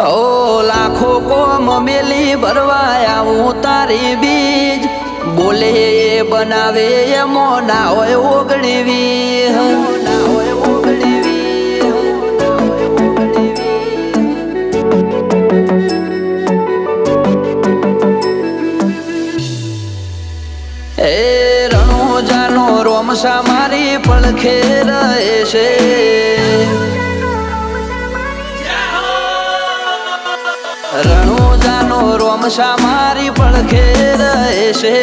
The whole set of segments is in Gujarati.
ઓ લાખો કોમ મેલી ભરવાયા હું તારી બીજ બોલે એ બનાવે એમો ના હોય ઓગણીવી ના હોય ઓગણીવી એ રણોજાનો રોમસા મારી પડખે રહે છે રણોજાનો રોમસા મારી પડખે રહે છે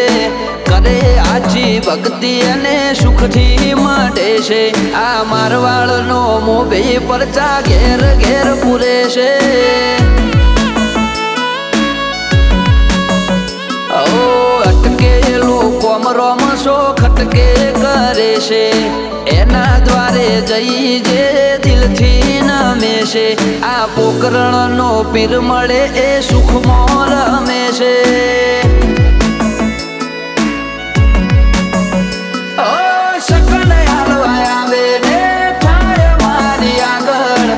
કરે આજી ભક્તિ અને સુખથી મળે છે આ મારવાડનો મોભી પરચા ઘેર ઘેર પૂરે છે ઓ અટકેલું કોમ રોમસો ખટકે કરે છે એના દ્વારે જઈ જે દિલથી નમે છે આ પોકરણનો પીર મળે એ સુખમાં રમે છે સકન હાલવા આવે ને થાય મારી આગળ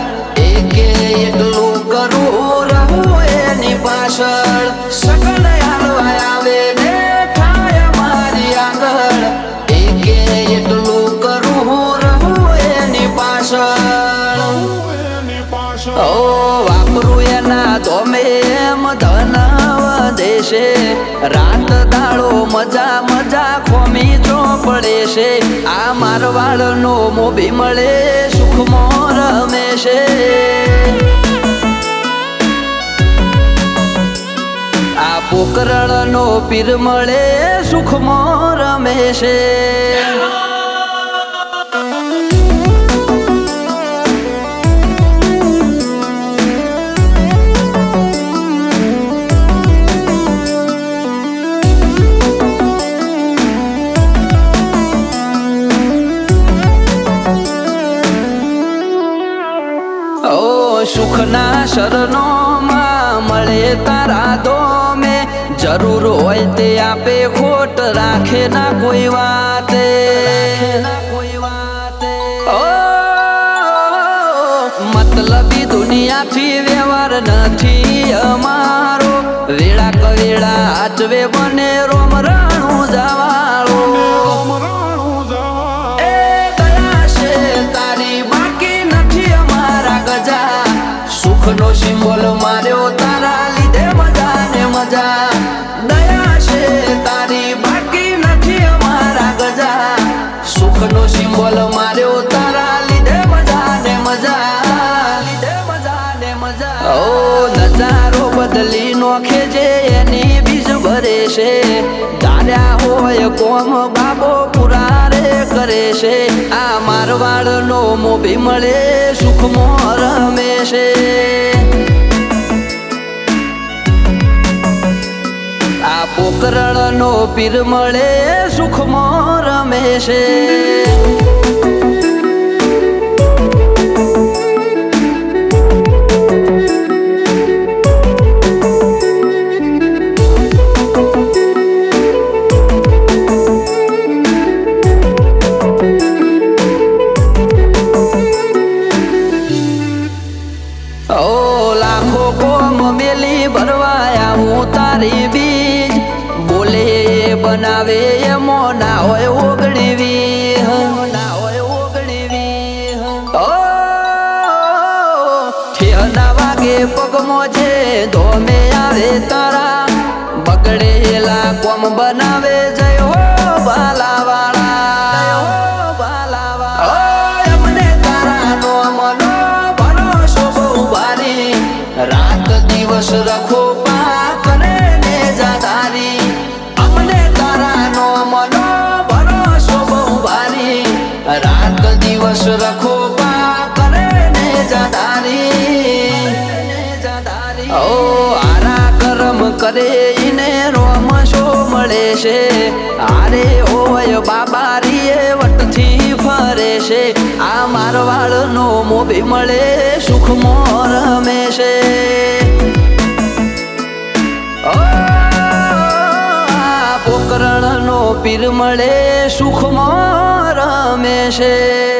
એકે એકલું કરું રહું એની પાછળ સકન હાલવા આવે ને થાય મારી આગળ એકે એકલું કરું રહું એની પાછળ ઓ વાપરું એના ધોમે એમ ધન વધે છે રાત દાડો મજા મજા ખોમી ચોપડે છે આ મારવાડનો મોભી મળે સુખમાં રમે છે આ પોકરણનો પીર મળે સુખમાં રમે છે સુખના શરણો માં મળે તારા દોમે જરૂર હોય તે આપે ખોટ રાખે ના કોઈ વાતે મતલબી દુનિયાથી વ્યવહાર નથી અમારો વેળા કવેળા આચવે બને રોમ રાણું જવાળો સુખનો સિમ્બોલ માર્યો તારા લીધે મજા ને મજા દયા છે તારી બાકી નથી અમારા ગજા સુખનો સિમ્બોલ માર્યો તારા લીધે મજા ને મજા લીધે મજા ને મજા ઓ નજારો બદલી નોખે જે એની બીજ ભરે છે ધાર્યા હોય કોમ બાબો પુરા રે કરે છે આ મારવાડનો મોભી મળે સુખમાં રમે છે આ પોકરણનો પીર મળે સુખમાં રમે છે ભરવાયા હું તારી બીજ બોલે બનાવે એમો ના હોય ઓગણીવી ના હોય ઓગણીવી ઓ ઠેના વાગે પગમો છે ધોમે આવે તારા બગડેલા કોમ બનાવે જય હો બાલાવાળા એમને તારા નો મનો ભરોસો બહુ ભારી રાત દિવસ રખો પા કરે ને જાધારી અમને તારા નો મનો ભરોસો બહુ ભારી રાત દિવસ રખો પા કરે ને જાધારી ઓ આરા કરમ કરે ઈને રોમશો મળે છે આરે હોય બાબારી એ વટથી ફરે છે આ મારવાડનો મોભી મળે સુખમાં રમે છે પોકરણનો પીર મળે સુખમાં રમે છે